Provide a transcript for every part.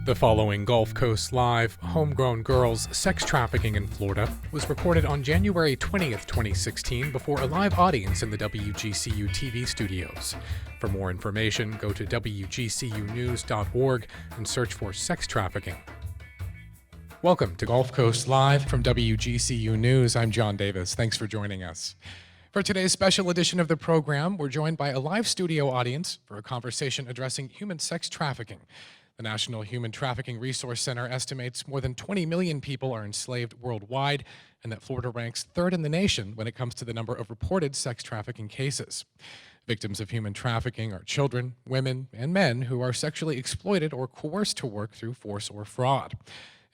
The following Gulf Coast Live, Homegrown Girls Sex Trafficking in Florida, was recorded on January 20th, 2016 before a live audience in the WGCU TV studios. For more information, go to WGCUnews.org and search for sex trafficking. Welcome to Gulf Coast Live from WGCU News. I'm John Davis. Thanks for joining us. For today's special edition of the program, we're joined by a live studio audience for a conversation addressing human sex trafficking. The National Human Trafficking Resource Center estimates more than 20 million people are enslaved worldwide, and that Florida ranks third in the nation when it comes to the number of reported sex trafficking cases. Victims of human trafficking are children, women, and men who are sexually exploited or coerced to work through force or fraud.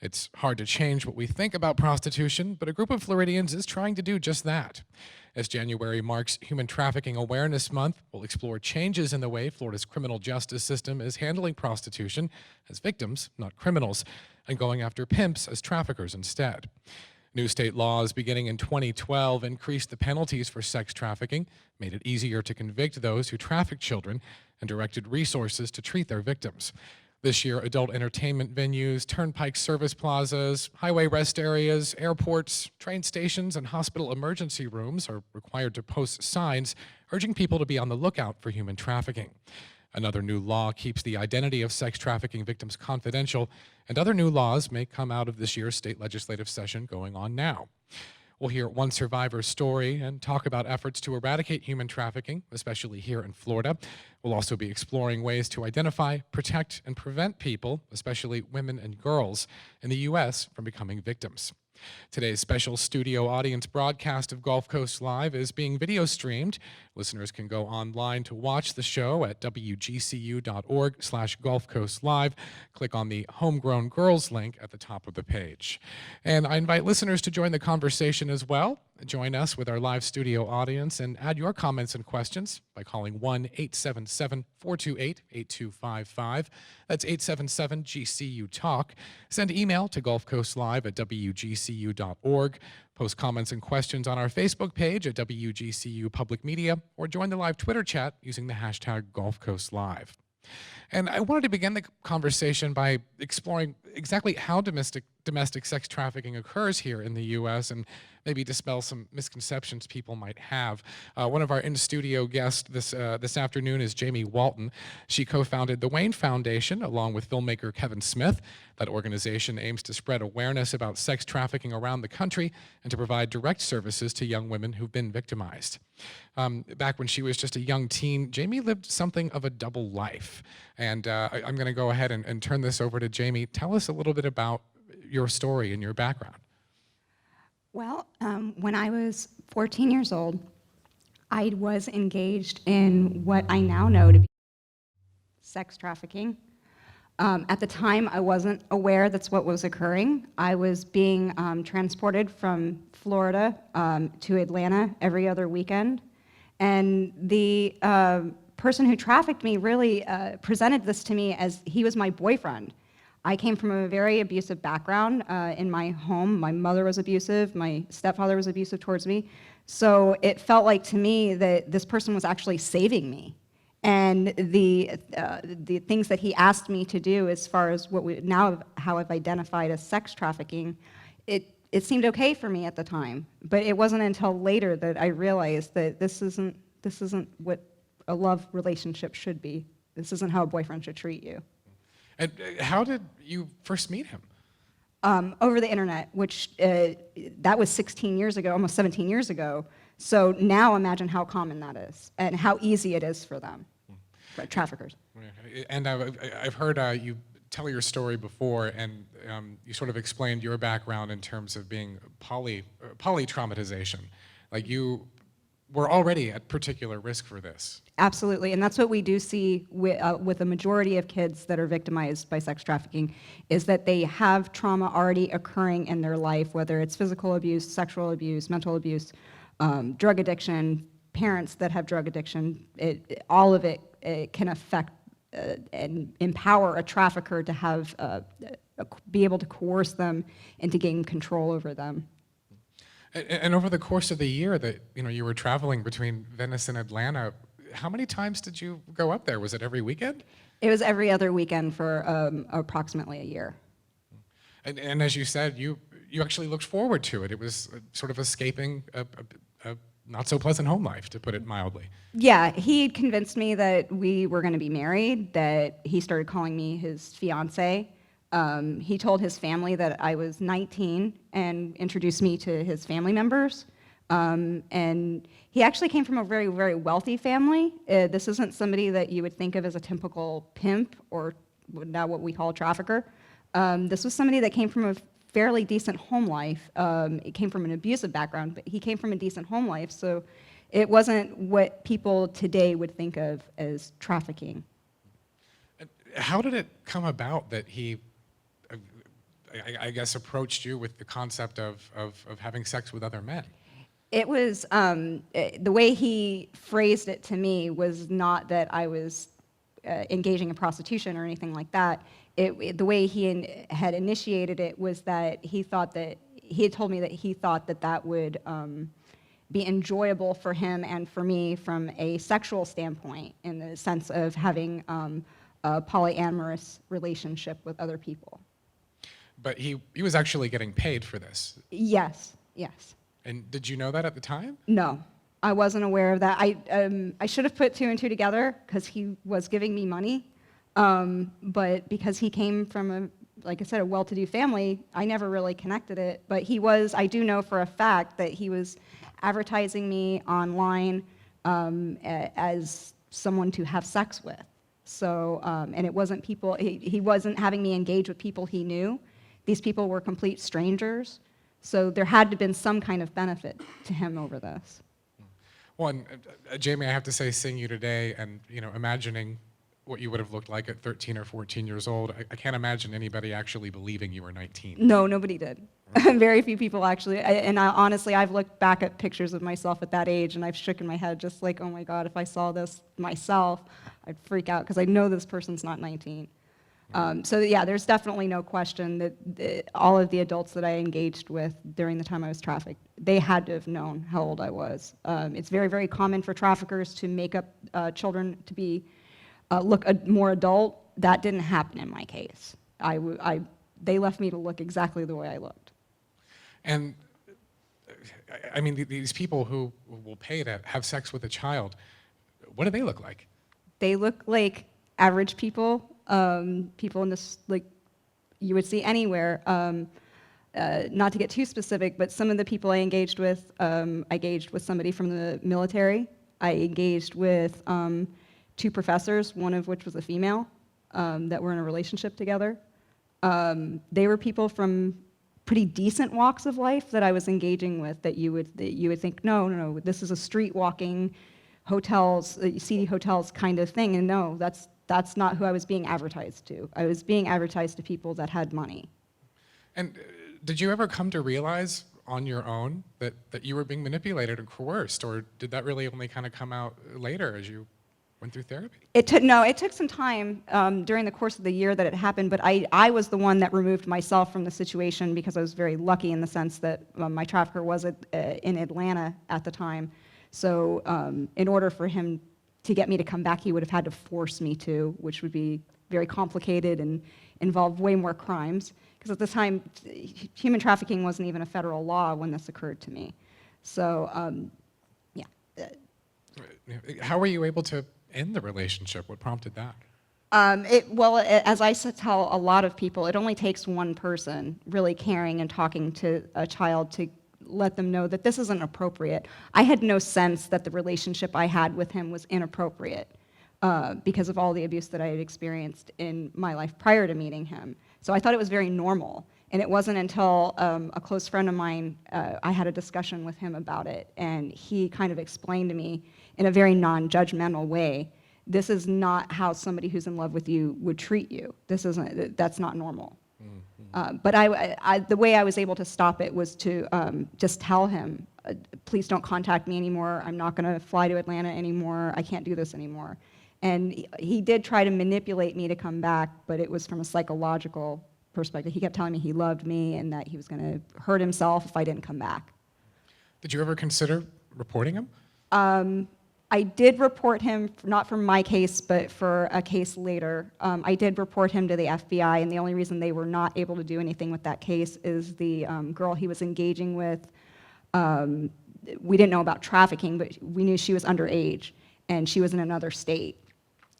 It's hard to change what we think about prostitution, but a group of Floridians is trying to do just that. As January marks Human Trafficking Awareness Month, we'll explore changes in the way Florida's criminal justice system is handling prostitution as victims, not criminals, and going after pimps as traffickers instead. New state laws beginning in 2012 increased the penalties for sex trafficking, made it easier to convict those who traffic children, and directed resources to treat their victims. This year, adult entertainment venues, turnpike service plazas, highway rest areas, airports, train stations, and hospital emergency rooms are required to post signs urging people to be on the lookout for human trafficking. Another new law keeps the identity of sex trafficking victims confidential, and other new laws may come out of this year's state legislative session going on now. We'll hear one survivor's story and talk about efforts to eradicate human trafficking, especially here in Florida. We'll also be exploring ways to identify, protect, and prevent people, especially women and girls, in the U.S. from becoming victims. Today's special studio audience broadcast of Gulf Coast Live is being video streamed. Listeners can go online to watch the show at wgcu.org/Gulf Coast Live. Click on the Homegrown Girls link at the top of the page. And I invite listeners to join the conversation as well. Join us with our live studio audience and add your comments and questions by calling 1-877-428-8255. That's 877-GCU-TALK. Send email to gulfcoastlive@wgcu.org. Post comments and questions on our Facebook page at WGCU Public Media, or join the live Twitter chat using the hashtag Gulf Coast Live. And I wanted to begin the conversation by exploring exactly how domestic sex trafficking occurs here in the U.S. and maybe dispel some misconceptions people might have. One of our in-studio guests this afternoon is Jamie Walton. She co-founded the Wayne Foundation along with filmmaker Kevin Smith. That organization aims to spread awareness about sex trafficking around the country and to provide direct services to young women who've been victimized. Back when she was just a young teen, Jamie lived something of a double life. And I'm going to go ahead and turn this over to Jamie. Tell us a little bit about your story and your background. Well, when I was 14 years old, I was engaged in what I now know to be sex trafficking. At the time, I wasn't aware that's what was occurring. I was being transported from Florida to Atlanta every other weekend. And the person who trafficked me really presented this to me as he was my boyfriend. I came from a very abusive background in my home. My mother was abusive, my stepfather was abusive towards me. So it felt like to me that this person was actually saving me. And the things that he asked me to do as far as what we now how I've identified as sex trafficking, it seemed okay for me at the time. But it wasn't until later that I realized that this isn't what a love relationship should be. This isn't how a boyfriend should treat you. And how did you first meet him? Over the internet, which that was 16 years ago, almost 17 years ago. So now imagine how common that is and how easy it is for them, traffickers. And I've heard you tell your story before, and you sort of explained your background in terms of being polytraumatization. Like you were already at particular risk for this. Absolutely, and that's what we do see with a majority of kids that are victimized by sex trafficking, is that they have trauma already occurring in their life, whether it's physical abuse, sexual abuse, mental abuse, drug addiction, parents that have drug addiction. All of it can affect and empower a trafficker to have be able to coerce them into gaining control over them. And over the course of the year that you were traveling between Venice and Atlanta, how many times did you go up there? Was it every weekend? It was every other weekend for approximately a year. And as you said, you actually looked forward to it. It was sort of escaping a not so pleasant home life, to put it mildly. Yeah, he convinced me that we were going to be married, that he started calling me his fiance. He told his family that I was 19 and introduced me to his family members. And he actually came from a very, very wealthy family. This isn't somebody that you would think of as a typical pimp or now what we call a trafficker. This was somebody that came from a fairly decent home life. It came from an abusive background, but he came from a decent home life, so it wasn't what people today would think of as trafficking. How did it come about that he, I guess, approached you with the concept of having sex with other men? It was, the way he phrased it to me was not that I was engaging in prostitution or anything like that. The way he had initiated it was that he had told me that he thought that that would be enjoyable for him and for me from a sexual standpoint, in the sense of having a polyamorous relationship with other people. But he was actually getting paid for this. Yes, yes. And did you know that at the time? No, I wasn't aware of that. I should have put two and two together because he was giving me money. But because he came from like I said, a well-to-do family, I never really connected it. But I do know for a fact that he was advertising me online as someone to have sex with. So, and it wasn't people, he wasn't having me engage with people he knew. These people were complete strangers. So there had to have been some kind of benefit to him over this. Well, and, Jamie, I have to say, seeing you today and imagining what you would have looked like at 13 or 14 years old, I can't imagine anybody actually believing you were 19. No, nobody did. Very few people actually. Honestly, I've looked back at pictures of myself at that age, and I've shook in my head just like, oh my God, if I saw this myself, I'd freak out because I know this person's not 19. So yeah, there's definitely no question that all of the adults that I engaged with during the time I was trafficked, they had to have known how old I was. It's very, very common for traffickers to make up children to be look more adult. That didn't happen in my case. They left me to look exactly the way I looked. And I mean, these people who will pay to have sex with a child, what do they look like? They look like average people, people in this, like you would see anywhere. Not to get too specific, but some of the people I engaged with somebody from the military. I engaged with two professors, one of which was a female, that were in a relationship together. They were people from pretty decent walks of life that I was engaging with that you would think, no, this is a street walking hotels, seedy hotels kind of thing, and no, that's not who I was being advertised to. I was being advertised to people that had money. And did you ever come to realize on your own that you were being manipulated and coerced, or did that really only kind of come out later as you went through therapy? It took some time during the course of the year that it happened, but I was the one that removed myself from the situation because I was very lucky in the sense that my trafficker was in Atlanta at the time. So in order for him to get me to come back, he would have had to force me to, which would be very complicated and involve way more crimes. Because at the time, human trafficking wasn't even a federal law when this occurred to me. So, yeah. How were you able to end the relationship? What prompted that? As I tell a lot of people, it only takes one person really caring and talking to a child to let them know that this isn't appropriate. I had no sense that the relationship I had with him was inappropriate because of all the abuse that I had experienced in my life prior to meeting him. So I thought it was very normal. And it wasn't until a close friend of mine, I had a discussion with him about it, and he kind of explained to me in a very non-judgmental way, this is not how somebody who's in love with you would treat you. That's not normal. Mm-hmm. But the way I was able to stop it was to just tell him, please don't contact me anymore. I'm not going to fly to Atlanta anymore. I can't do this anymore. And he did try to manipulate me to come back, but it was from a psychological perspective. He kept telling me he loved me and that he was going to hurt himself if I didn't come back. Did you ever consider reporting him? I did report him, not for my case, but for a case later. I did report him to the FBI, and the only reason they were not able to do anything with that case is the girl he was engaging with, we didn't know about trafficking, but we knew she was underage, and she was in another state.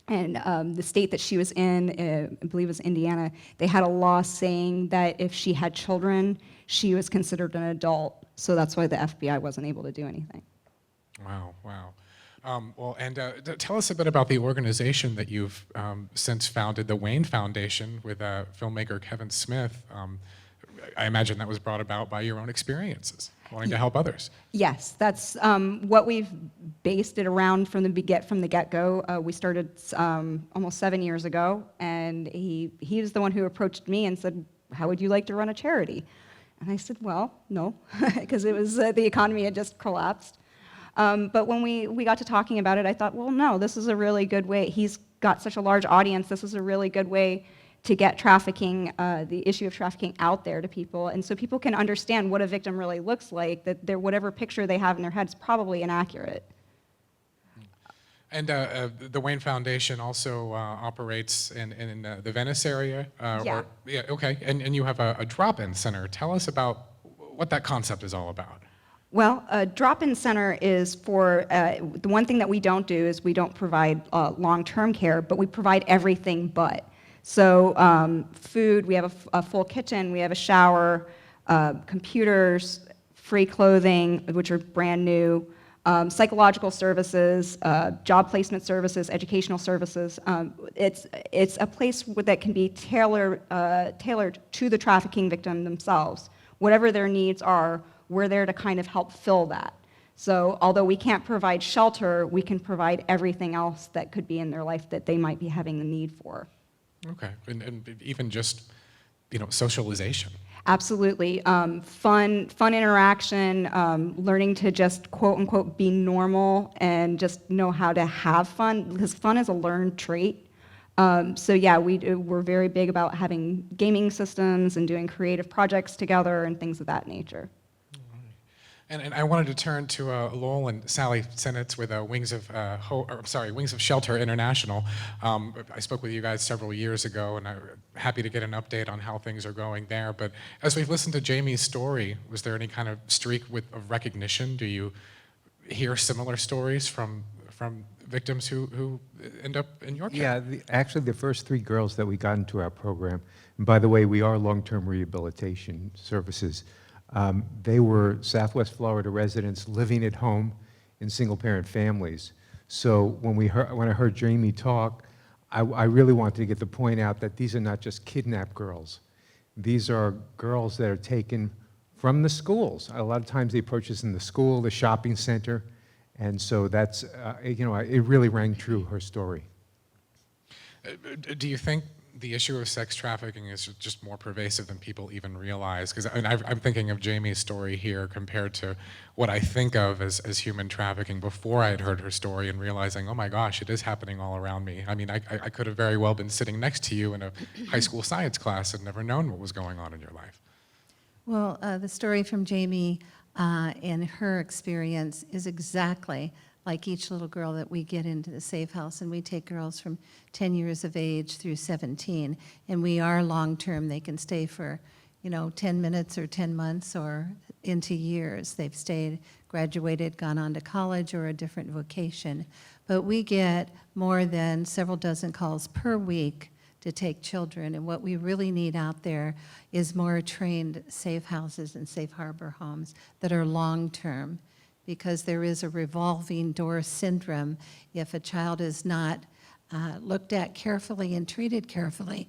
And the state that she was in, I believe it was Indiana, they had a law saying that if she had children, she was considered an adult. So that's why the FBI wasn't able to do anything. Wow, wow. Well, and tell us a bit about the organization that you've since founded, the Wayne Foundation, with filmmaker Kevin Smith. I imagine that was brought about by your own experiences, wanting to help others. Yes, that's what we've based it around from the get-go. We started almost 7 years ago, and he was the one who approached me and said, "How would you like to run a charity?" And I said, "Well, no," because it was the economy had just collapsed. But when we got to talking about it, I thought, well, no, this is a really good way. He's got such a large audience. This is a really good way to get trafficking, the issue of trafficking out there to people. And so people can understand what a victim really looks like, that whatever picture they have in their head is probably inaccurate. And the Wayne Foundation also operates in the Venice area? Yeah. Yeah, okay. And you have a drop-in center. Tell us about what that concept is all about. Well, a drop-in center is for, the one thing that we don't do is we don't provide long-term care, but we provide everything but. So food, we have a full kitchen, we have a shower, computers, free clothing, which are brand new, psychological services, job placement services, educational services. It's a place that can be tailored to the trafficking victim themselves. Whatever their needs are, we're there to kind of help fill that. So although we can't provide shelter, we can provide everything else that could be in their life that they might be having the need for. Okay, and even just, socialization. Absolutely. Fun interaction, learning to just quote unquote be normal and just know how to have fun, because fun is a learned trait. So yeah, we're very big about having gaming systems and doing creative projects together and things of that nature. And I wanted to turn to Lowell and Sally Sinnitz with Wings of Shelter International. I spoke with you guys several years ago, and I'm happy to get an update on how things are going there. But as we've listened to Jamie's story, was there any kind of streak of recognition? Do you hear similar stories from victims who end up in your care? Yeah, actually the first 3 girls that we got into our program, and by the way, we are long-term rehabilitation services. They were Southwest Florida residents living at home in single-parent families. So when I heard Jamie talk, I really wanted to get the point out that these are not just kidnapped girls. These are girls that are taken from the schools. A lot of times they approach us in the school, the shopping center, and so that's, it really rang true, her story. Do you think the issue of sex trafficking is just more pervasive than people even realize? Because I'm thinking of Jamie's story here compared to what I think of as human trafficking before I had heard her story and realizing, oh my gosh, it is happening all around me. I mean, I could have very well been sitting next to you in a high school science class and never known what was going on in your life. Well, the story from Jamie and her experience is exactly like each little girl that we get into the safe house, and we take girls from 10 years of age through 17, and we are long-term. They can stay for, 10 minutes or 10 months or into years. They've stayed, graduated, gone on to college or a different vocation. But we get more than several dozen calls per week to take children, and what we really need out there is more trained safe houses and safe harbor homes that are long-term, because there is a revolving door syndrome. If a child is not looked at carefully and treated carefully,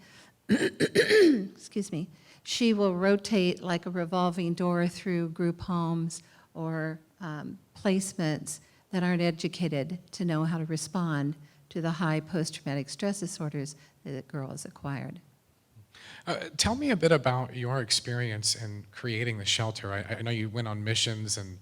excuse me, she will rotate like a revolving door through group homes or placements that aren't educated to know how to respond to the high post-traumatic stress disorders that the girl has acquired. Tell me a bit about your experience in creating the shelter. I know you went on missions in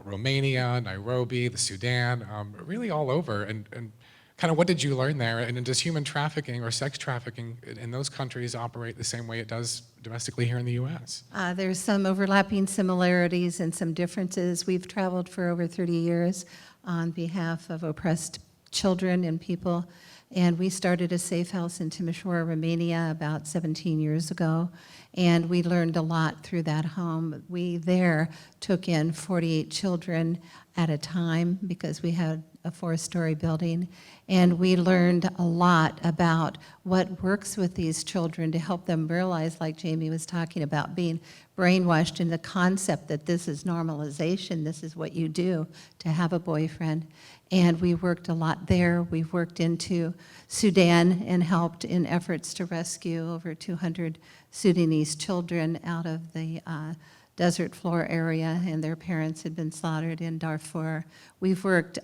Romania, Nairobi, the Sudan, really all over, and kind of what did you learn there? And does human trafficking or sex trafficking in those countries operate the same way it does domestically here in the U.S.? There's some overlapping similarities and some differences. We've traveled for over 30 years on behalf of oppressed children and people. And we started a safe house in Timișoara, Romania about 17 years ago. And we learned a lot through that home. We there took in 48 children at a time because we had a 4-story building. And we learned a lot about what works with these children to help them realize, like Jamie was talking about, being brainwashed in the concept that this is normalization, this is what you do to have a boyfriend. And we worked a lot there. We've worked into Sudan and helped in efforts to rescue over 200 Sudanese children out of the desert floor area, and their parents had been slaughtered in Darfur. We've worked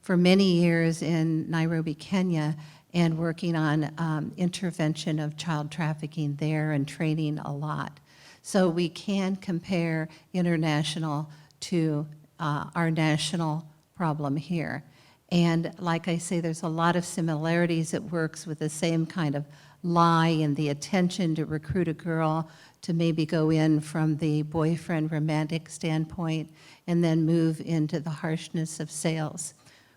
for many years in Nairobi, Kenya, and working on intervention of child trafficking there and training a lot. So we can compare international to our national problem here. And like I say, there's a lot of similarities. It works with the same kind of lie and the attention to recruit a girl to maybe go in from the boyfriend romantic standpoint and then move into the harshness of sales.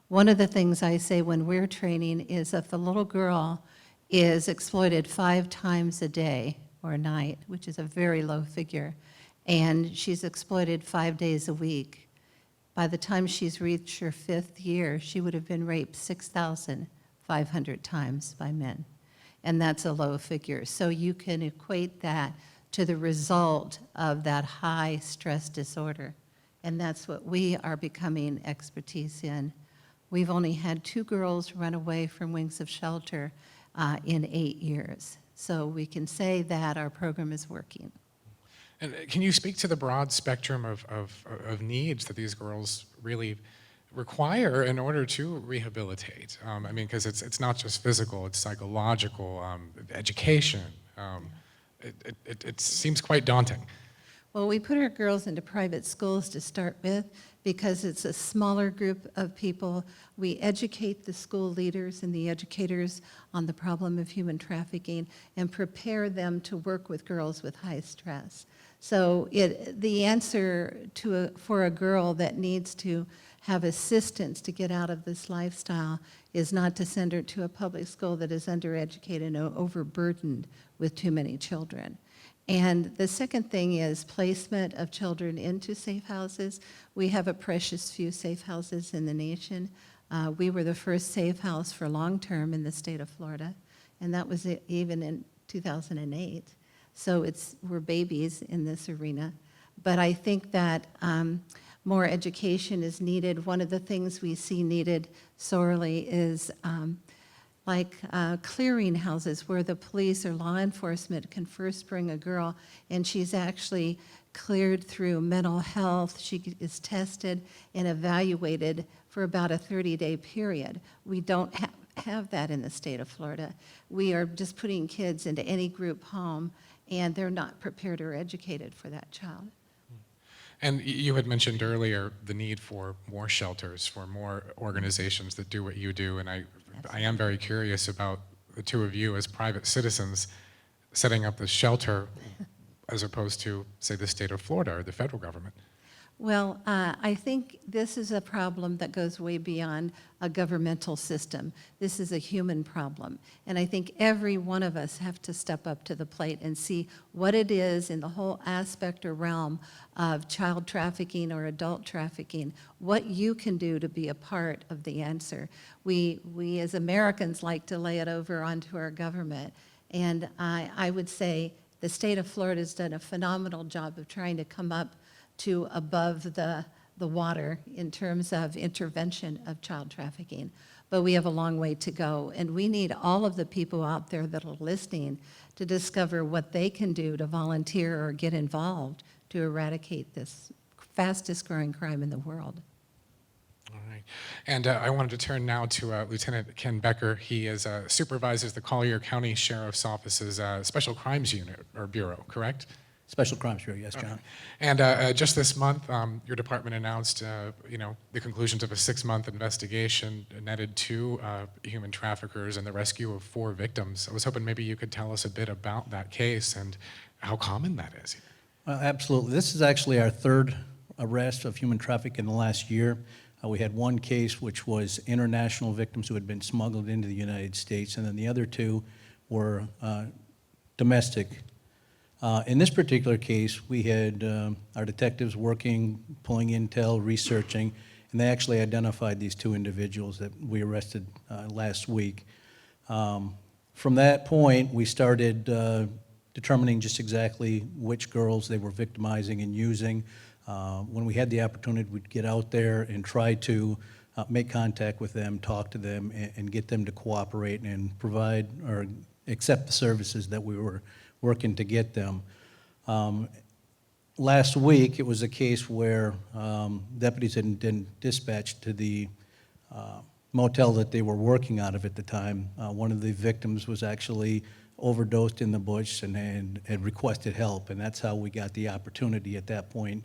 One of the things I say when we're training is if the little girl is exploited 5 times a day or a night, which is a very low figure, and she's exploited 5 days a week, by the time she's reached her 5th year, she would have been raped 6,500 times by men. And that's a low figure. So you can equate that to the result of that high stress disorder. And that's what we are becoming expertise in. We've only had 2 girls run away from Wings of Shelter in 8 years. So we can say that our program is working. And can you speak to the broad spectrum of needs that these girls really require in order to rehabilitate? I mean, because it's not just physical, it's psychological, education. It seems quite daunting. Well, we put our girls into private schools to start with because it's a smaller group of people. We educate the school leaders and the educators on the problem of human trafficking and prepare them to work with girls with high stress. So the answer for a girl that needs to have assistance to get out of this lifestyle is not to send her to a public school that is undereducated and overburdened with too many children. And the second thing is placement of children into safe houses. We have a precious few safe houses in the nation. We were the first safe house for long-term in the state of Florida, and that was even in 2008. So we're babies in this arena. But I think that more education is needed. One of the things we see needed sorely is clearing houses where the police or law enforcement can first bring a girl and she's actually cleared through mental health. She is tested and evaluated for about a 30-day period. We don't have that in the state of Florida. We are just putting kids into any group home and they're not prepared or educated for that child. And you had mentioned earlier the need for more shelters, for more organizations that do what you do, and I am very curious about the two of you as private citizens setting up this shelter as opposed to, say, the state of Florida or the federal government. Well, I think this is a problem that goes way beyond a governmental system. This is a human problem. And I think every one of us have to step up to the plate and see what it is in the whole aspect or realm of child trafficking or adult trafficking, what you can do to be a part of the answer. We as Americans like to lay it over onto our government. And I would say the state of Florida has done a phenomenal job of trying to come up to above the water in terms of intervention of child trafficking. But we have a long way to go, and we need all of the people out there that are listening to discover what they can do to volunteer or get involved to eradicate this fastest growing crime in the world. All right. And I wanted to turn now to Lieutenant Ken Becker. He supervises the Collier County Sheriff's Office's Special Crimes Unit, or Bureau, correct? Special Crimes Bureau, yes, John. Okay. And just this month, your department announced, the conclusions of a 6-month investigation netted 2 human traffickers and the rescue of 4 victims. I was hoping maybe you could tell us a bit about that case and how common that is. Well, absolutely. This is actually our 3rd arrest of human trafficking in the last year. We had one case which was international victims who had been smuggled into the United States, and then the other two were domestic. In this particular case, we had our detectives working, pulling intel, researching, and they actually identified these two individuals that we arrested last week. From that point, we started determining just exactly which girls they were victimizing and using. When we had the opportunity, we'd get out there and try to make contact with them, talk to them, and get them to cooperate and provide or accept the services that we were working to get them. Last week, it was a case where deputies had been dispatched to the motel that they were working out of at the time. One of the victims was actually overdosed in the bush and had requested help, and that's how we got the opportunity at that point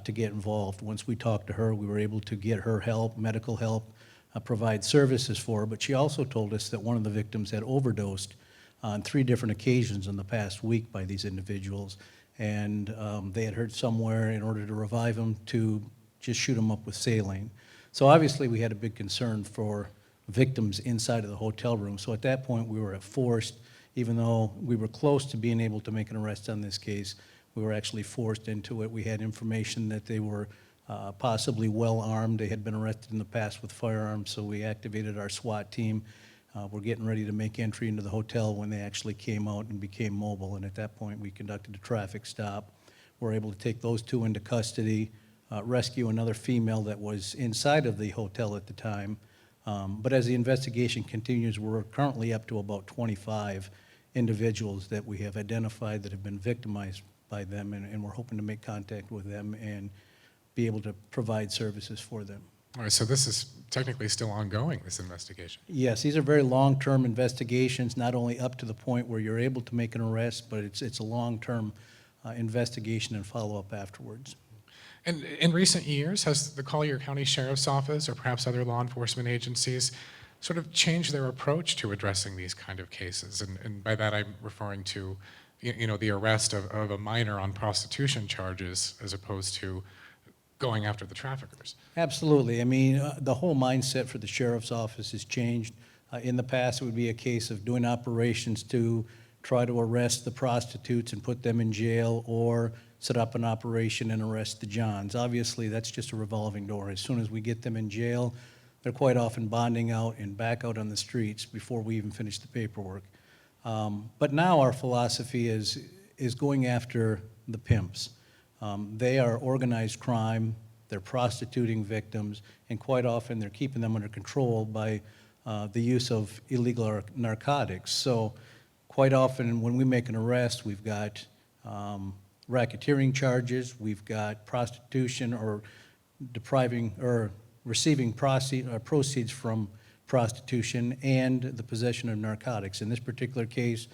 to get involved. Once we talked to her, we were able to get her help, medical help, provide services for her, but she also told us that one of the victims had overdosed on 3 different occasions in the past week by these individuals, and they had heard somewhere in order to revive them to just shoot them up with saline. So obviously we had a big concern for victims inside of the hotel room. So at that point we were forced, even though we were close to being able to make an arrest on this case, we were actually forced into it. We had information that they were possibly well armed. They had been arrested in the past with firearms, so we activated our SWAT team. We're getting ready to make entry into the hotel when they actually came out and became mobile, and at that point we conducted a traffic stop. We're able to take those 2 into custody, rescue another female that was inside of the hotel at the time. But as the investigation continues, we're currently up to about 25 individuals that we have identified that have been victimized by them, and we're hoping to make contact with them and be able to provide services for them. All right, so this is technically still ongoing, this investigation. Yes, these are very long-term investigations, not only up to the point where you're able to make an arrest, but it's a long-term investigation and follow-up afterwards. And in recent years, has the Collier County Sheriff's Office or perhaps other law enforcement agencies sort of changed their approach to addressing these kind of cases? And by that I'm referring to, you know, the arrest of a minor on prostitution charges as opposed to going after the traffickers. Absolutely. I mean, the whole mindset for the sheriff's office has changed. In the past, it would be a case of doing operations to try to arrest the prostitutes and put them in jail, or set up an operation and arrest the Johns. Obviously, that's just a revolving door. As soon as we get them in jail, they're quite often bonding out and back out on the streets before we even finish the paperwork. But now our philosophy is going after the pimps. They are organized crime, they're prostituting victims, and quite often they're keeping them under control by the use of illegal narcotics. So quite often when we make an arrest, we've got racketeering charges, we've got prostitution or depriving or receiving proceeds from prostitution, and the possession of narcotics. In this particular case,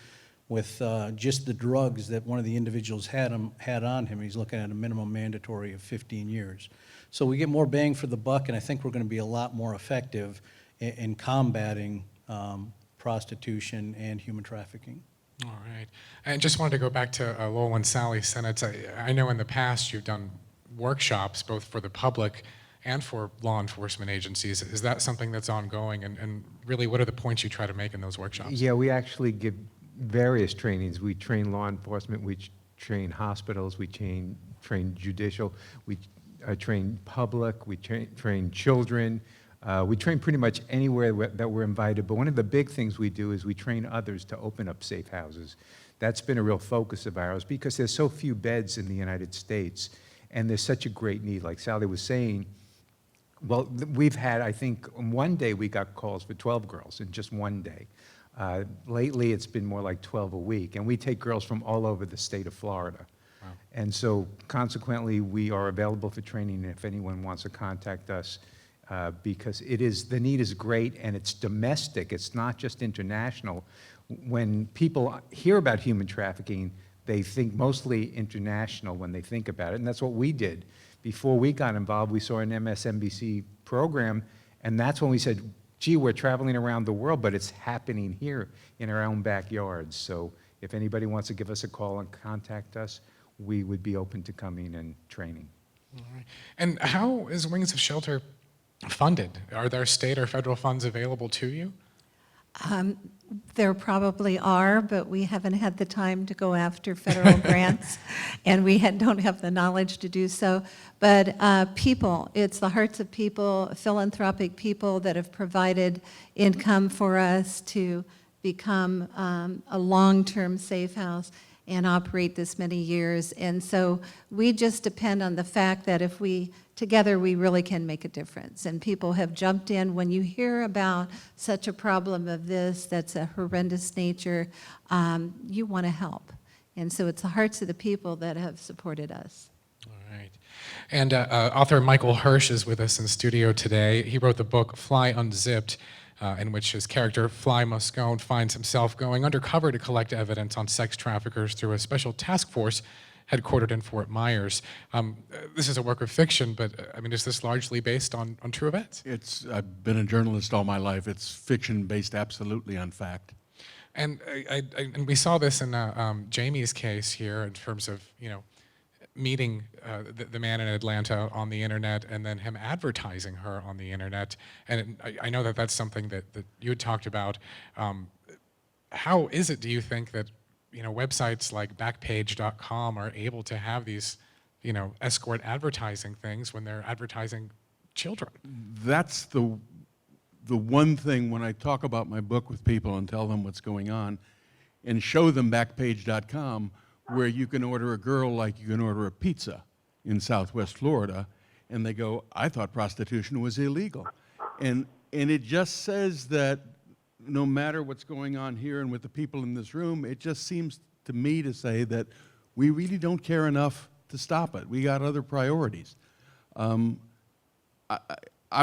with just the drugs that one of the individuals had on him, he's looking at a minimum mandatory of 15 years. So we get more bang for the buck, and I think we're going to be a lot more effective in combating prostitution and human trafficking. All right. And just wanted to go back to Lowell and Sally Sennett. I know in the past you've done workshops both for the public and for law enforcement agencies. Is that something that's ongoing? And really, what are the points you try to make in those workshops? Yeah, we actually give various trainings. We train law enforcement, we train hospitals, we train judicial, we train public, we train children. We train pretty much anywhere that we're invited, but one of the big things we do is we train others to open up safe houses. That's been a real focus of ours because there's so few beds in the United States, and there's such a great need. Like Sally was saying, well, we've had, I think, one day we got calls for 12 girls in just one day. Lately, it's been more like 12 a week, and we take girls from all over the state of Florida. Wow. And so, consequently, we are available for training if anyone wants to contact us, because the need is great, and it's domestic. It's not just international. When people hear about human trafficking, they think mostly international when they think about it, and that's what we did. Before we got involved, we saw an MSNBC program, and that's when we said, gee, we're traveling around the world, but it's happening here in our own backyards. So if anybody wants to give us a call and contact us, we would be open to coming and training. All right. And how is Wings of Shelter funded? Are there state or federal funds available to you? There probably are, but we haven't had the time to go after federal grants, and we don't have the knowledge to do so. But people, it's the hearts of people, philanthropic people that have provided income for us to become a long-term safe house and operate this many years. And so we just depend on the fact that if together we really can make a difference. And people have jumped in. When you hear about such a problem of this, that's a horrendous nature, you want to help. And so it's the hearts of the people that have supported us. All right. And author Michael Hirsh is with us in studio today. He wrote the book Fly Unzipped, in which his character, Fly Moscone, finds himself going undercover to collect evidence on sex traffickers through a special task force headquartered in Fort Myers. This is a work of fiction, but I mean, is this largely based on true events? I've been a journalist all my life. It's fiction based absolutely on fact. And and we saw this in Jamie's case here in terms of, meeting the man in Atlanta on the internet and then him advertising her on the internet. And I know that that's something that you had talked about. How is it, do you think, that websites like Backpage.com are able to have these, escort advertising things when they're advertising children? That's the one thing when I talk about my book with people and tell them what's going on and show them Backpage.com, where you can order a girl like you can order a pizza in Southwest Florida, and they go, I thought prostitution was illegal. And it just says that no matter what's going on here and with the people in this room, it just seems to me to say that we really don't care enough to stop it. We got other priorities. I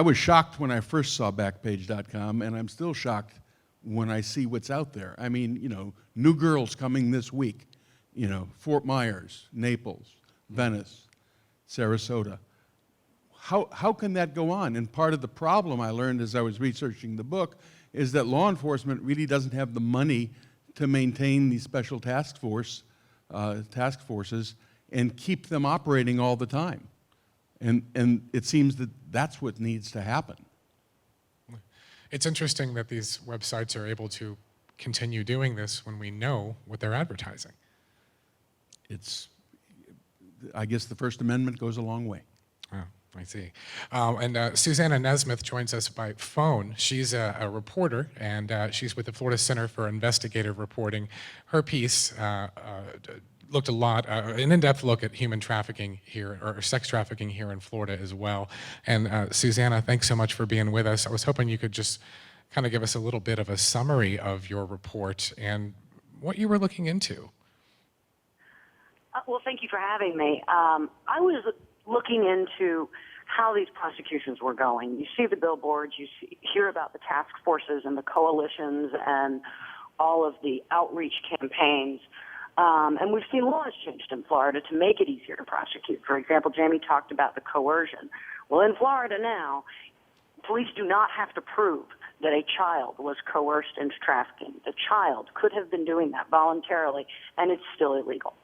was shocked when I first saw Backpage.com, and I'm still shocked when I see what's out there. I mean, new girls coming this week, Fort Myers, Naples, Venice, Sarasota. How can that go on? And part of the problem I learned as I was researching the book is that law enforcement really doesn't have the money to maintain these special task forces and keep them operating all the time. And it seems that that's what needs to happen. It's interesting that these websites are able to continue doing this when we know what they're advertising. I guess the First Amendment goes a long way. Oh, I see. And Susanna Nesmith joins us by phone. She's a reporter, and she's with the Florida Center for Investigative Reporting. Her piece looked an in-depth look at human trafficking here, or sex trafficking here in Florida as well. And Susanna, thanks so much for being with us. I was hoping you could just kind of give us a little bit of a summary of your report and what you were looking into. Well, thank you for having me. I was looking into how these prosecutions were going. You see the billboards, hear about the task forces and the coalitions and all of the outreach campaigns. And we've seen laws changed in Florida to make it easier to prosecute. For example, Jamie talked about the coercion. Well, in Florida now, police do not have to prove that a child was coerced into trafficking. The child could have been doing that voluntarily, and it's still illegal.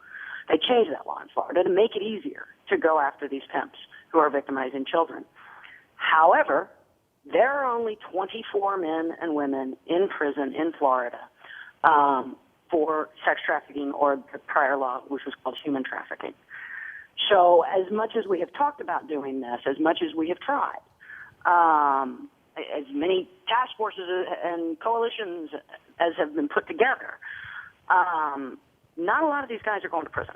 They changed that law in Florida to make it easier to go after these pimps who are victimizing children. However, there are only 24 men and women in prison in Florida for sex trafficking, or the prior law, which was called human trafficking. So as much as we have talked about doing this, as much as we have tried, as many task forces and coalitions as have been put together, not a lot of these guys are going to prison.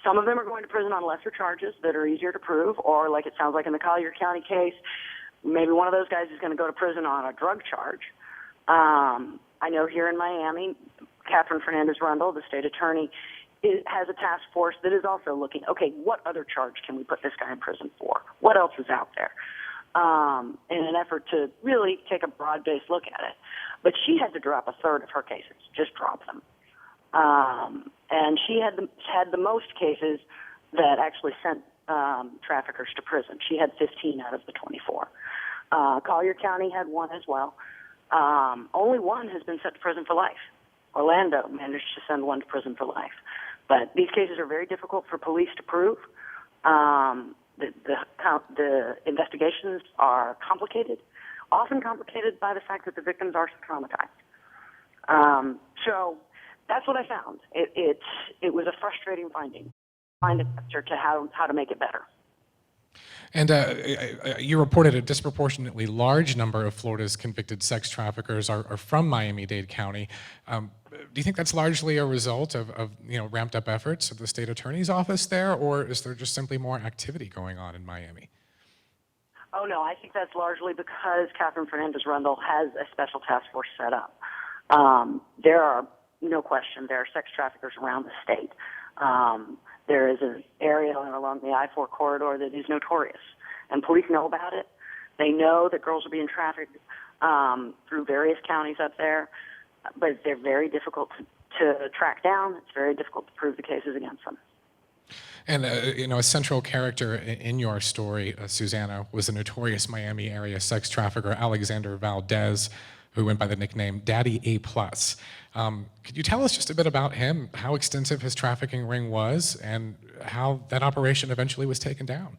Some of them are going to prison on lesser charges that are easier to prove, or like it sounds like in the Collier County case, maybe one of those guys is going to go to prison on a drug charge. I know here in Miami, Catherine Fernandez-Rundle, the state attorney, has a task force that is also looking, okay, what other charge can we put this guy in prison for? What else is out there? In an effort to really take a broad-based look at it. But she had to drop a third of her cases, just drop them. And she had the most cases that actually sent traffickers to prison. She had 15 out of the 24. Collier County had one as well. Only one has been sent to prison for life. Orlando managed to send one to prison for life. But these cases are very difficult for police to prove. The investigations are complicated, often complicated by the fact that the victims are traumatized. So that's what I found. It was a frustrating finding. Find an answer to how to make it better. And you reported a disproportionately large number of Florida's convicted sex traffickers are from Miami-Dade County. Do you think that's largely a result of ramped up efforts of the state attorney's office there, or is there just simply more activity going on in Miami? Oh, no, I think that's largely because Catherine Fernandez-Rundle has a special task force set up. There are, no question, there are sex traffickers around the state. There is an area along the I-4 corridor that is notorious, and police know about it. They know that girls are being trafficked through various counties up there, but they're very difficult to track down. It's very difficult to prove the cases against them. And a central character in your story, Susanna, was the notorious Miami area sex trafficker Alexander Valdez, who went by the nickname Daddy A+. Could you tell us just a bit about him, how extensive his trafficking ring was, and how that operation eventually was taken down?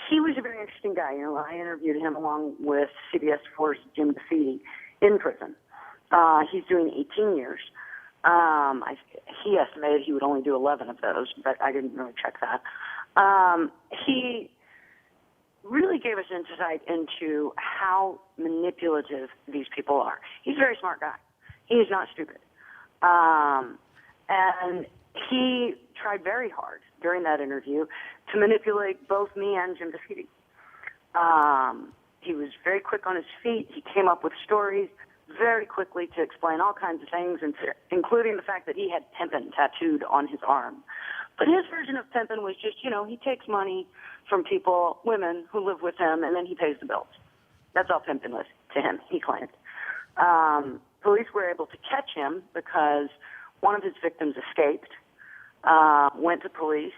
He was a very interesting guy. I interviewed him along with CBS 4's Jim DeFeeti in prison. He's doing 18 years. He estimated he would only do 11 of those, but I didn't really check that. He really gave us insight into how manipulative these people are. He's a very smart guy. He is not stupid. And he tried very hard during that interview to manipulate both me and Jim DeFeeti. He was very quick on his feet. He came up with stories very quickly to explain all kinds of things, including the fact that he had pimpin' tattooed on his arm. But his version of pimpin' was just, he takes money from people, women who live with him, and then he pays the bills. That's all pimpin' was to him, he claimed. Police were able to catch him because one of his victims escaped, went to police.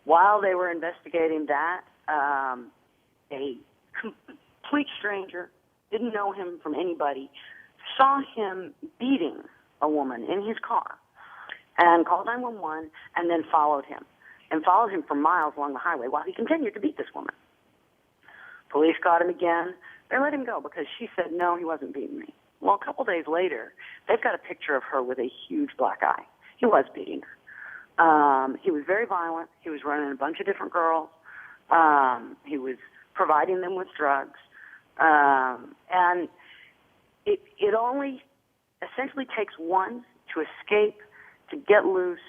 While they were investigating that, a complete stranger, didn't know him from anybody, saw him beating a woman in his car and called 911 and then followed him for miles along the highway while he continued to beat this woman. Police caught him again. They let him go because she said, no, he wasn't beating me. Well, a couple days later, they've got a picture of her with a huge black eye. He was beating her. He was very violent. He was running a bunch of different girls. He was providing them with drugs. And it only essentially takes one to escape, to get loose,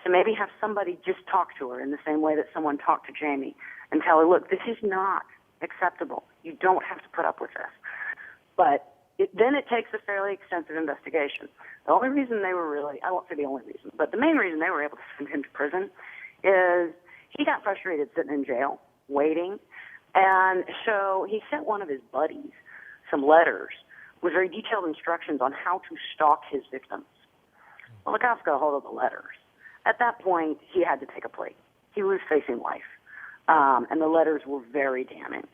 to maybe have somebody just talk to her in the same way that someone talked to Jamie and tell her, look, this is not acceptable. You don't have to put up with this. But then it takes a fairly extensive investigation. The only reason they were really, I won't say the only reason, but the main reason they were able to send him to prison is he got frustrated sitting in jail, waiting, and so he sent one of his buddies some letters with very detailed instructions on how to stalk his victims. Well, the cops got a hold of the letters. At that point, he had to take a plea. He was facing life, and the letters were very damning.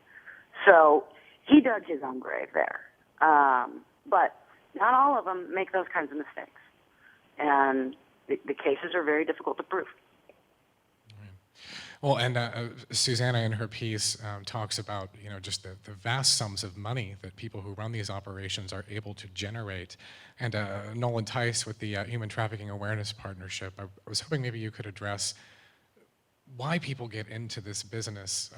So he dug his own grave there. But not all of them make those kinds of mistakes, and the cases are very difficult to prove. Well, and Susanna in her piece talks about just the vast sums of money that people who run these operations are able to generate. And Nolan Tice with the Human Trafficking Awareness Partnership, I was hoping maybe you could address why people get into this business.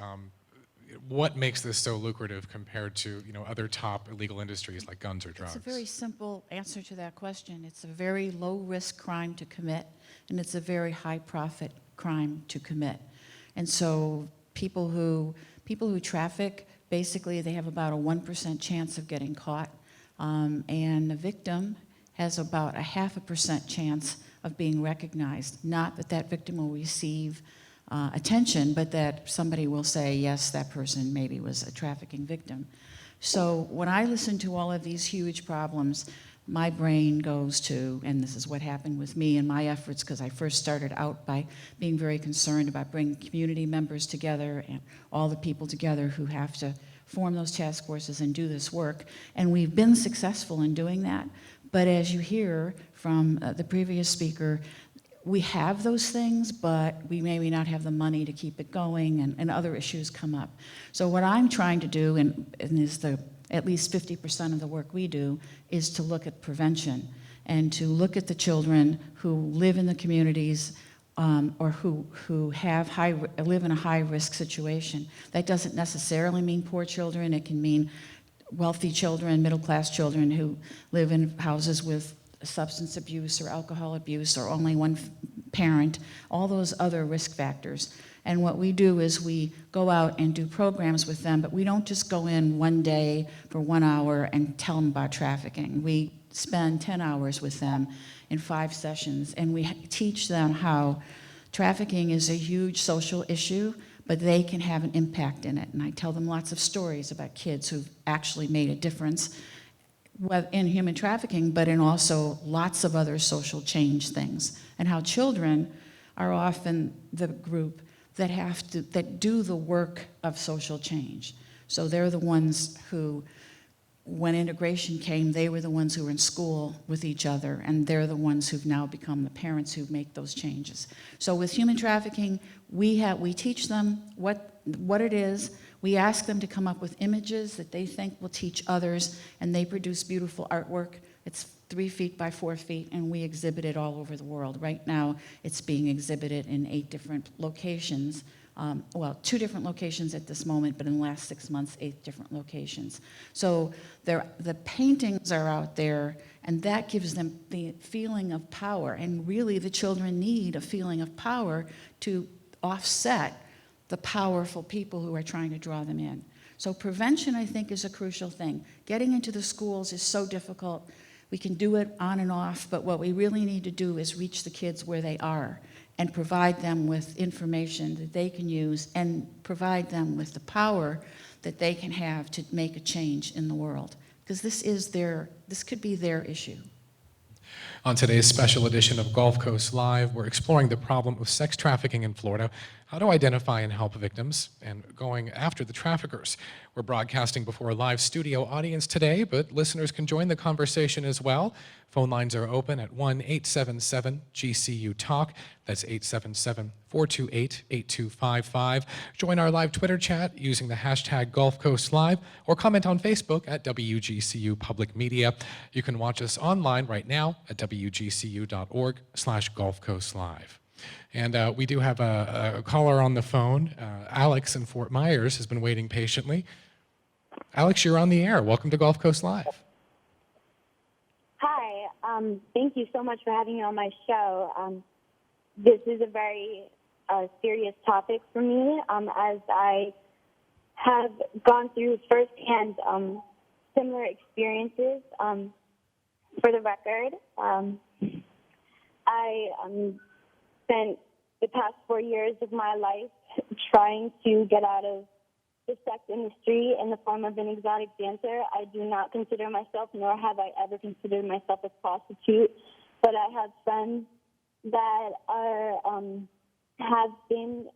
What makes this so lucrative compared to other top illegal industries like guns or drugs? It's a very simple answer to that question. It's a very low-risk crime to commit, and it's a very high-profit crime to commit. And so people who traffic, basically they have about a 1% chance of getting caught, and the victim has about a 0.5% chance of being recognized. Not that that victim will receive attention, but that somebody will say, yes, that person maybe was a trafficking victim. So when I listen to all of these huge problems, my brain goes to, and this is what happened with me in my efforts, because I first started out by being very concerned about bringing community members together and all the people together who have to form those task forces and do this work. And we've been successful in doing that. But as you hear from the previous speaker, we have those things, but we maybe not have the money to keep it going, and other issues come up. So what I'm trying to do, and is at least 50% of the work we do, is to look at prevention and to look at the children who live in the communities or who live in a high-risk situation. That doesn't necessarily mean poor children. It can mean wealthy children, middle-class children who live in houses with substance abuse or alcohol abuse or only one parent, all those other risk factors. And what we do is we go out and do programs with them, but we don't just go in one day for 1 hour and tell them about trafficking. We spend 10 hours with them in 5 sessions, and we teach them how trafficking is a huge social issue, but they can have an impact in it. And I tell them lots of stories about kids who've actually made a difference in human trafficking, but in also lots of other social change things, and how children are often the group that do the work of social change. So they're the ones who, when integration came, they were the ones who were in school with each other, and they're the ones who've now become the parents who make those changes. So with human trafficking, we teach them what it is. We ask them to come up with images that they think will teach others, and they produce beautiful artwork. It's 3 feet by 4 feet, and we exhibit it all over the world. Right now, it's being exhibited in 8 different locations. 2 different locations at this moment, but in the last 6 months, 8 different locations. So the paintings are out there, and that gives them the feeling of power. And really, the children need a feeling of power to offset the powerful people who are trying to draw them in. So prevention, I think, is a crucial thing. Getting into the schools is so difficult. We can do it on and off, but what we really need to do is reach the kids where they are and provide them with information that they can use and provide them with the power that they can have to make a change in the world. Because this could be their issue. On today's special edition of Gulf Coast Live, we're exploring the problem of sex trafficking in Florida, how to identify and help victims, and going after the traffickers. We're broadcasting before a live studio audience today, but listeners can join the conversation as well. Phone lines are open at 1-877-GCU-TALK. That's 877-428-8255. Join our live Twitter chat using the hashtag Gulf Coast Live, or comment on Facebook at WGCU Public Media. You can watch us online right now at wgcu.org/Gulf Coast Live. And we do have a caller on the phone. Alex in Fort Myers has been waiting patiently. Alex, you're on the air. Welcome to Gulf Coast Live. Hi. Thank you so much for having me on my show. This is a very serious topic for me, as I have gone through firsthand similar experiences. For the record, I spent the past 4 years of my life trying to get out of the sex industry in the form of an exotic dancer. I do not consider myself, nor have I ever considered myself a prostitute, but I have friends that are have been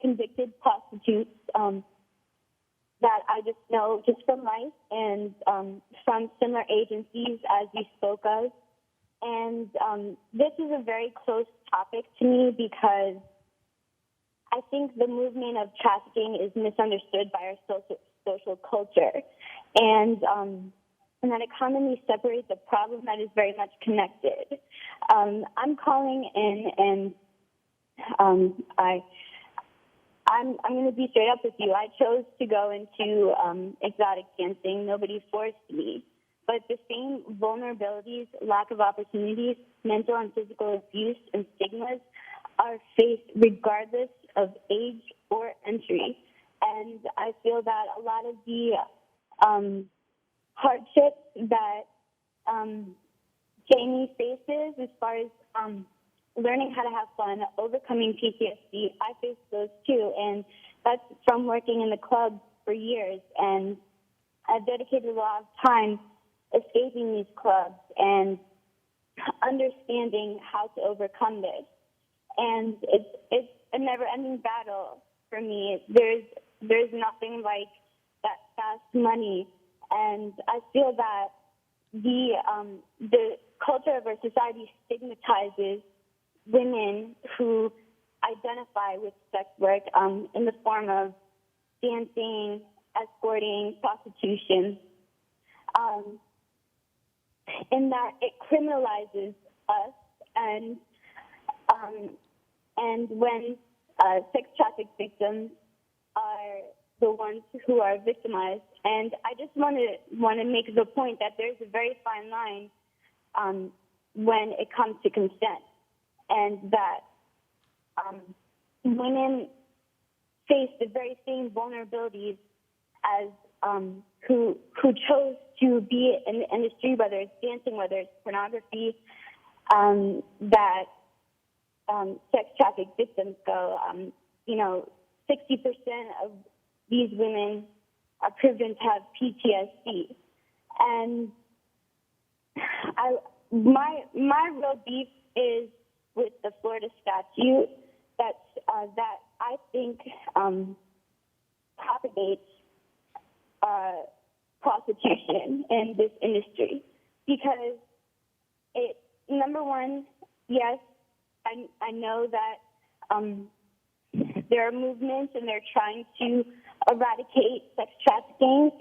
convicted prostitutes that I just know just from life and from similar agencies as you spoke of. And this is a very close topic to me because I think the movement of trafficking is misunderstood by our social culture, and that it commonly separates a problem that is very much connected. I'm calling in, and I'm going to be straight up with you. I chose to go into exotic dancing. Nobody forced me. But the same vulnerabilities, lack of opportunities, mental and physical abuse, and stigmas are faced regardless of age or entry. And I feel that a lot of the hardships that Jamie faces as far as learning how to have fun, overcoming PTSD, I face those too. And that's from working in the club for years. And I've dedicated a lot of time escaping these clubs and understanding how to overcome this. And it's a never-ending battle for me. There's nothing like that fast money, and I feel that the culture of our society stigmatizes women who identify with sex work in the form of dancing, escorting, prostitution, in that it criminalizes us, and when sex traffic victims are the ones who are victimized. And I just want to make the point that there's a very fine line when it comes to consent, and that women face the very same vulnerabilities as who chose to be in the industry, whether it's dancing, whether it's pornography, that sex traffic victims go. 60% of these women are proven to have PTSD, and my real beef is with the Florida statute that I think propagates prostitution in this industry, because number one, yes, I know that there are movements and they're trying to eradicate sex trafficking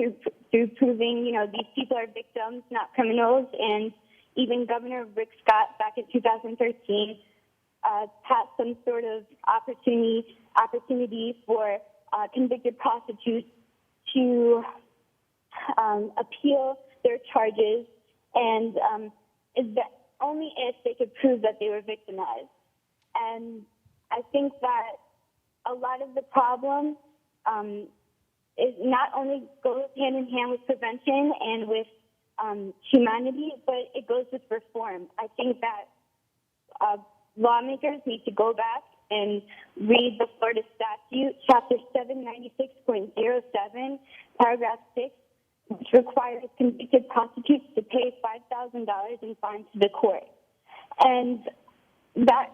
through proving, these people are victims, not criminals. And even Governor Rick Scott back in 2013 passed some sort of opportunity for convicted prostitutes to appeal their charges, and is that only if they could prove that they were victimized. And I think that a lot of the problem is not only goes hand in hand with prevention and with humanity, but it goes with reform. I think that lawmakers need to go back and read the Florida statute, Chapter 796.07, Paragraph 6, which requires convicted prostitutes to pay $5,000 in fines to the court. And that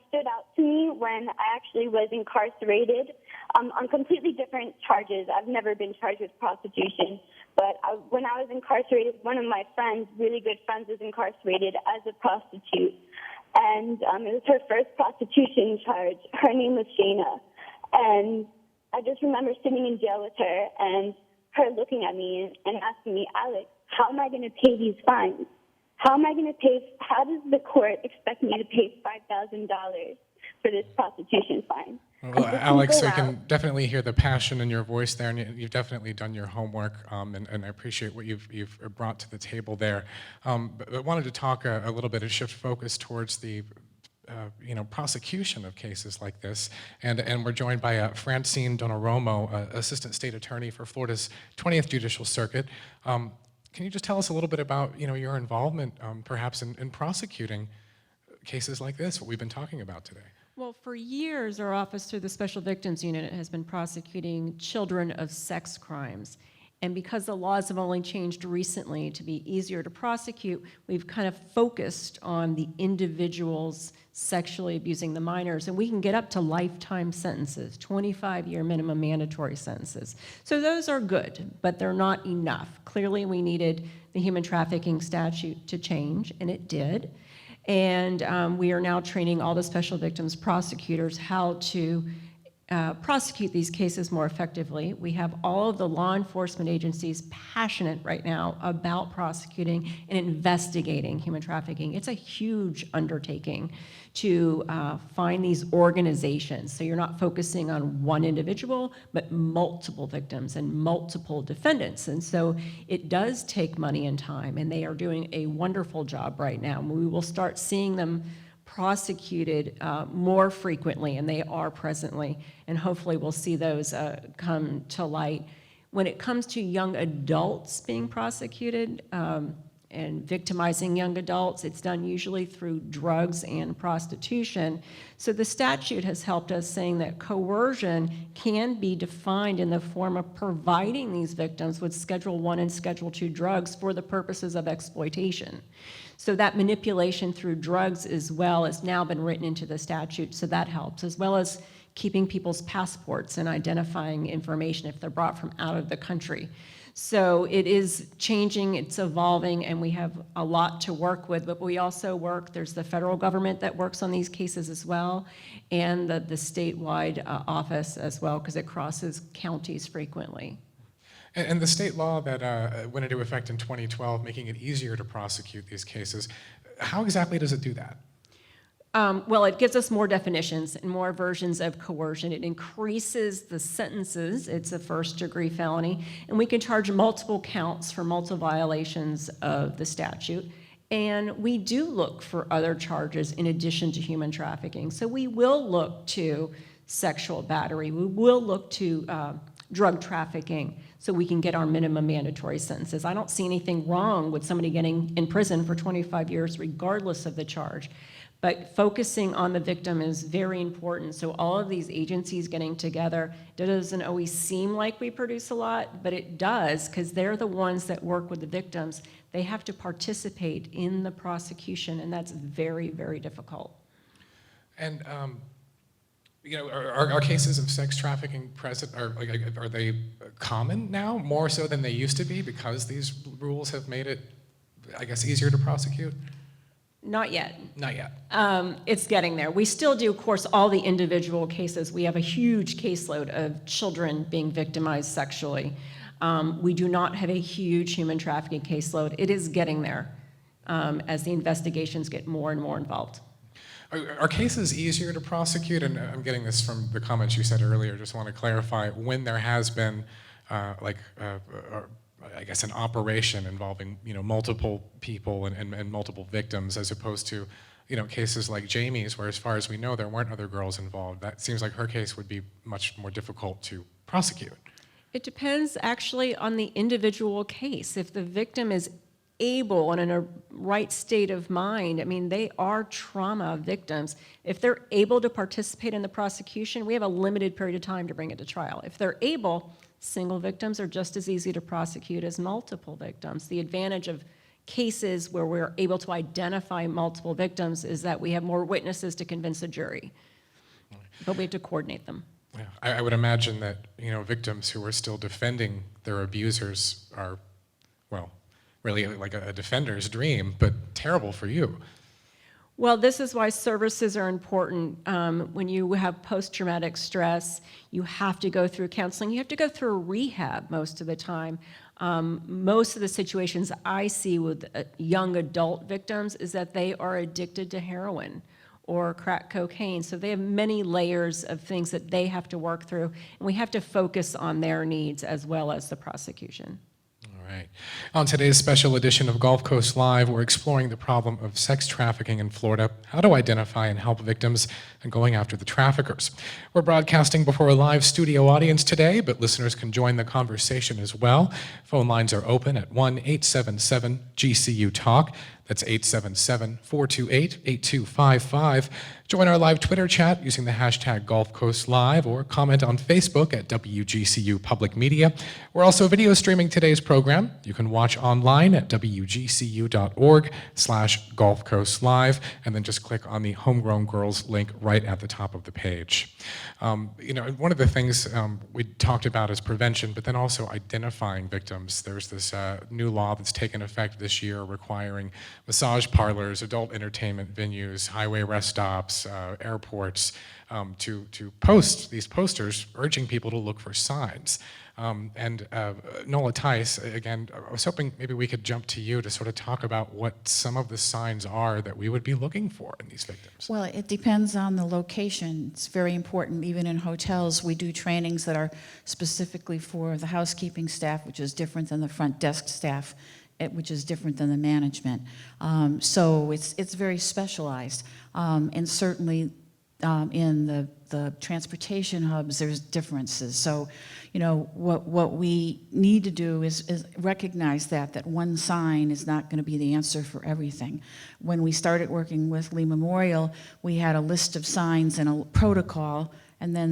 stood out to me when I actually was incarcerated on completely different charges. I've never been charged with prostitution, but when I was incarcerated, one of my friends, really good friends, was incarcerated as a prostitute. And it was her first prostitution charge. Her name was Shayna. And I just remember sitting in jail with her and her looking at me and asking me, Alex, how am I going to pay these fines? How does the court expect me to pay $5,000 for this prostitution fine? Well, Alex, I can definitely hear the passion in your voice there, and you've definitely done your homework, and I appreciate what you've brought to the table there. But I wanted to talk a little bit and shift focus towards the prosecution of cases like this, and we're joined by Francine Donnarumma, Assistant State Attorney for Florida's 20th Judicial Circuit. Can you just tell us a little bit about your involvement, perhaps in prosecuting cases like this, what we've been talking about today? Well, for years, our office through the Special Victims Unit has been prosecuting children of sex crimes. And because the laws have only changed recently to be easier to prosecute, we've kind of focused on the individuals sexually abusing the minors. And we can get up to lifetime sentences, 25-year minimum mandatory sentences. So those are good, but they're not enough. Clearly, we needed the human trafficking statute to change, and it did. And we are now training all the special victims prosecutors how to prosecute these cases more effectively. We have all of the law enforcement agencies passionate right now about prosecuting and investigating human trafficking. It's a huge undertaking to find these organizations. So you're not focusing on one individual, but multiple victims and multiple defendants. And so it does take money and time, and they are doing a wonderful job right now. We will start seeing them prosecuted more frequently, and they are presently, and hopefully we'll see those come to light. When it comes to young adults being prosecuted and victimizing young adults, it's done usually through drugs and prostitution. So the statute has helped us, saying that coercion can be defined in the form of providing these victims with Schedule I and Schedule II drugs for the purposes of exploitation. So that manipulation through drugs as well has now been written into the statute, so that helps, as well as keeping people's passports and identifying information if they're brought from out of the country. So it is changing, it's evolving, and we have a lot to work with, but we also work, there's the federal government that works on these cases as well, and the statewide office as well, because it crosses counties frequently. And the state law that went into effect in 2012, making it easier to prosecute these cases, how exactly does it do that? Well, it gives us more definitions and more versions of coercion. It increases the sentences. It's a first-degree felony, and we can charge multiple counts for multiple violations of the statute. And we do look for other charges in addition to human trafficking. So we will look to sexual battery. We will look to drug trafficking so we can get our minimum mandatory sentences. I don't see anything wrong with somebody getting in prison for 25 years regardless of the charge. But focusing on the victim is very important. So all of these agencies getting together, it doesn't always seem like we produce a lot, but it does, because they're the ones that work with the victims. They have to participate in the prosecution, and that's very, very difficult. And are cases of sex trafficking present? Are they common now, more so than they used to be, because these rules have made it, I guess, easier to prosecute? Not yet. Not yet. It's getting there. We still do, of course, all the individual cases. We have a huge caseload of children being victimized sexually. We do not have a huge human trafficking caseload. It is getting there as the investigations get more and more involved. Are cases easier to prosecute? And I'm getting this from the comments you said earlier. Just want to clarify, when there has been I guess an operation involving multiple people and multiple victims, as opposed to cases like Jamie's, where as far as we know there weren't other girls involved. That seems like her case would be much more difficult to prosecute. It depends actually on the individual case. If the victim is able and in a right state of mind, I mean, they are trauma victims. If they're able to participate in the prosecution, we have a limited period of time to bring it to trial. If they're able, single victims are just as easy to prosecute as multiple victims. The advantage of cases where we're able to identify multiple victims is that we have more witnesses to convince a jury, but we have to coordinate them. Yeah, I would imagine that victims who are still defending their abusers are, well, really like a defender's dream, but terrible for you. Well, this is why services are important. When you have post-traumatic stress, you have to go through counseling. You have to go through rehab most of the time. Most of the situations I see with young adult victims is that they are addicted to heroin or crack cocaine. So they have many layers of things that they have to work through, and we have to focus on their needs as well as the prosecution. Right. On today's special edition of Gulf Coast Live, we're exploring the problem of sex trafficking in Florida, how to identify and help victims, and going after the traffickers. We're broadcasting before a live studio audience today, but listeners can join the conversation as well. Phone lines are open at 1-877-GCU-TALK. That's 877-428-8255. Join our live Twitter chat using the hashtag Gulf Coast Live, or comment on Facebook at WGCU Public Media. We're also video streaming today's program. You can watch online at wgcu.org/Gulf Coast Live, and then just click on the Homegrown Girls link right at the top of the page. One of the things we talked about is prevention, but then also identifying victims. There's this new law that's taken effect this year requiring massage parlors, adult entertainment venues, highway rest stops, airports, to post these posters urging people to look for signs. Nola Tice, again, I was hoping maybe we could jump to you to sort of talk about what some of the signs are that we would be looking for in these victims. Well, it depends on the location. It's very important. Even in hotels, we do trainings that are specifically for the housekeeping staff, which is different than the front desk staff, which is different than the management. So it's very specialized. And certainly in the transportation hubs, there's differences. So, what we need to do is recognize that one sign is not going to be the answer for everything. When we started working with Lee Memorial, we had a list of signs and a protocol, and then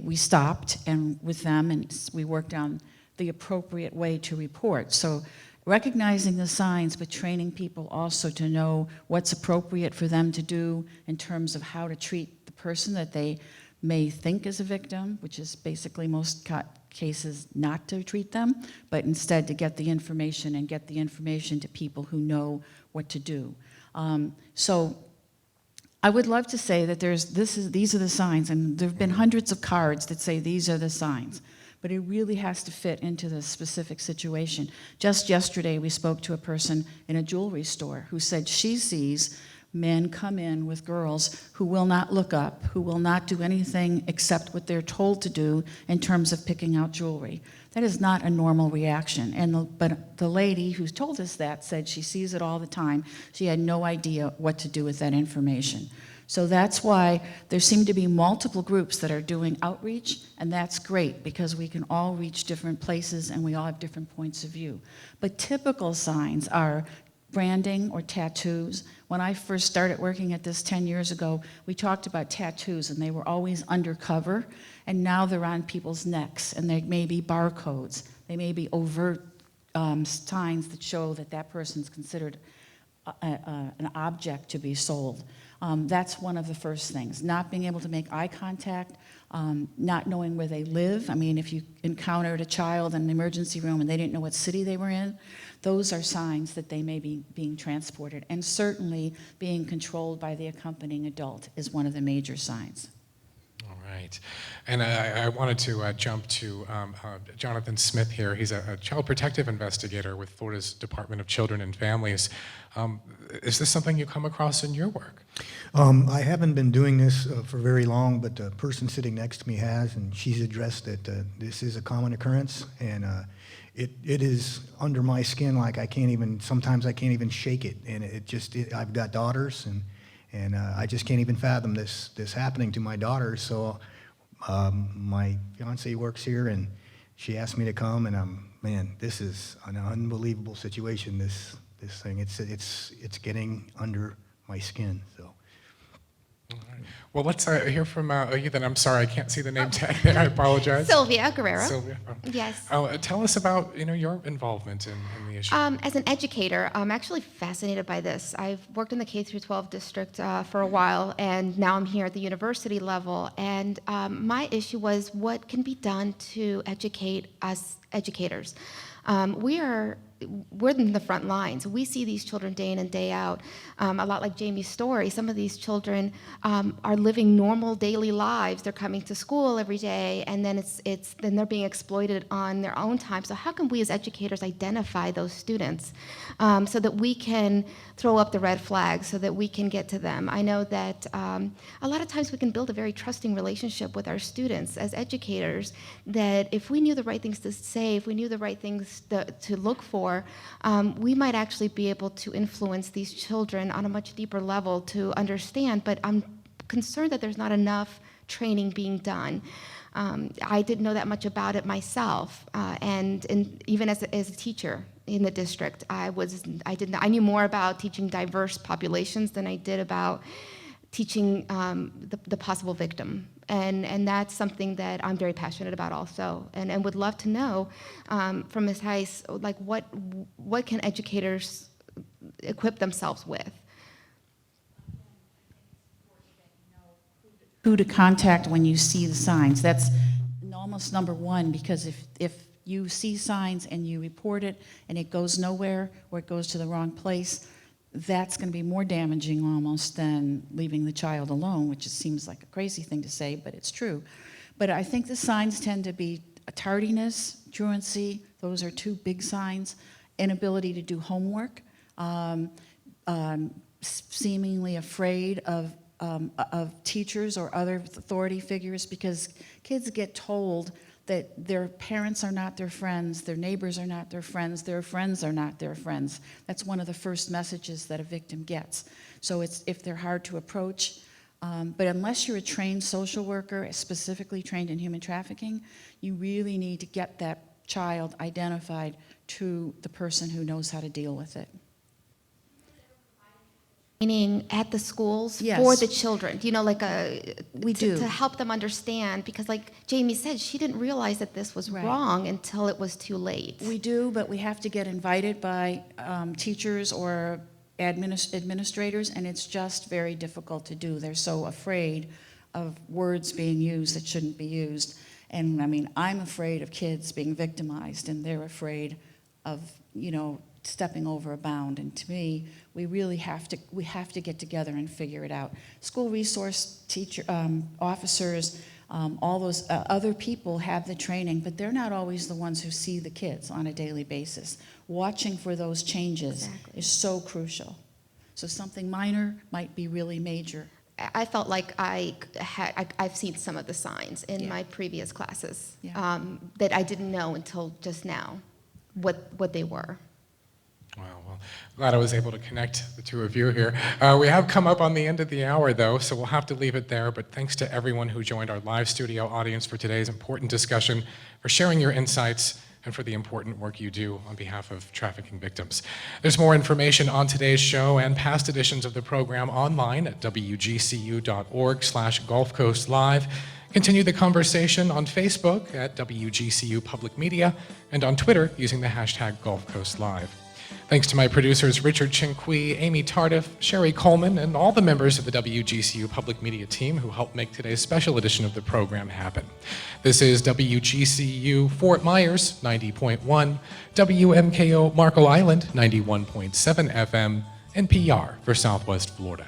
we stopped and with them, and we worked on the appropriate way to report. So recognizing the signs, but training people also to know what's appropriate for them to do in terms of how to treat the person that they may think is a victim, which is basically most cases not to treat them, but instead to get the information and get the information to people who know what to do. So I would love to say that these are the signs, and there have been hundreds of cards that say these are the signs, but it really has to fit into the specific situation. Just yesterday, we spoke to a person in a jewelry store who said she sees men come in with girls who will not look up, who will not do anything except what they're told to do in terms of picking out jewelry. That is not a normal reaction. But the lady who told us that said she sees it all the time. She had no idea what to do with that information. So that's why there seem to be multiple groups that are doing outreach, and that's great because we can all reach different places and we all have different points of view. But typical signs are branding or tattoos. When I first started working at this 10 years ago, we talked about tattoos, and they were always undercover, and now they're on people's necks, and they may be barcodes. They may be overt signs that show that that person's considered an object to be sold. That's one of the first things. Not being able to make eye contact, not knowing where they live. I mean, if you encountered a child in an emergency room and they didn't know what city they were in, those are signs that they may be being transported. And certainly being controlled by the accompanying adult is one of the major signs. All right. And I wanted to jump to Jonathan Smith here. He's a child protective investigator with Florida's Department of Children and Families. Is this something you come across in your work? I haven't been doing this for very long, but the person sitting next to me has, and she's addressed that this is a common occurrence, and it is under my skin. Like sometimes I can't even shake it, and I've got daughters, and I just can't even fathom this happening to my daughters. So my fiance works here, and she asked me to come, and man, this is an unbelievable situation. This thing, it's getting under my skin. So. All right. Well, let's hear from Ethan. I'm sorry, I can't see the name tag there. I apologize. Sylvia Guerrero. Sylvia. Oh. Yes. Tell us about your involvement in the issue. As an educator, I'm actually fascinated by this. I've worked in the K-12 district for a while, and now I'm here at the university level. And my issue was what can be done to educate us educators. We're in the front lines. We see these children day in and day out. A lot like Jamie's story, some of these children are living normal daily lives. They're coming to school every day, and then then they're being exploited on their own time. So how can we as educators identify those students so that we can throw up the red flags, so that we can get to them? I know that a lot of times we can build a very trusting relationship with our students as educators, that if we knew the right things to say, if we knew the right things to look for, we might actually be able to influence these children on a much deeper level to understand, but I'm concerned that there's not enough training being done. I didn't know that much about it myself, and even as a teacher in the district, I knew more about teaching diverse populations than I did about teaching the possible victim. And that's something that I'm very passionate about also, and would love to know from Ms. Heiss, like what can educators equip themselves with? Who to contact when you see the signs. That's almost number one, because if you see signs and you report it and it goes nowhere or it goes to the wrong place, that's going to be more damaging almost than leaving the child alone, which seems like a crazy thing to say, but it's true. But I think the signs tend to be tardiness, truancy. Those are two big signs. Inability to do homework, seemingly afraid of teachers or other authority figures, because kids get told that their parents are not their friends, their neighbors are not their friends are not their friends. That's one of the first messages that a victim gets. So it's if they're hard to approach, but unless you're a trained social worker, specifically trained in human trafficking, you really need to get that child identified to the person who knows how to deal with it. Training at the schools Yes. for the children, We do. to help them understand, because like Jamie said, she didn't realize that this was Right. wrong until it was too late. We do, but we have to get invited by teachers or administrators, and it's just very difficult to do. They're so afraid of words being used that shouldn't be used. And I mean, I'm afraid of kids being victimized, and they're afraid of, stepping over a bound. And to me, we really have to get together and figure it out. School resource teacher, officers, all those other people have the training, but they're not always the ones who see the kids on a daily basis. Watching for those changes is so crucial. So something minor might be really major. I felt like I've seen some of the signs in my previous classes that I didn't know until just now what they were. Wow, well, glad I was able to connect the two of you here. We have come up on the end of the hour, though, so we'll have to leave it there. But thanks to everyone who joined our live studio audience for today's important discussion, for sharing your insights, and for the important work you do on behalf of trafficking victims. There's more information on today's show and past editions of the program online at wgcu.org/Gulf Coast Live. Continue the conversation on Facebook at WGCU Public Media and on Twitter using the hashtag Gulf Coast Live. Thanks to my producers Richard Chinqui, Amy Tardif, Sherry Coleman, and all the members of the WGCU Public Media team who helped make today's special edition of the program happen. This is WGCU Fort Myers 90.1, WMKO Marco Island 91.7 FM, and PR for Southwest Florida.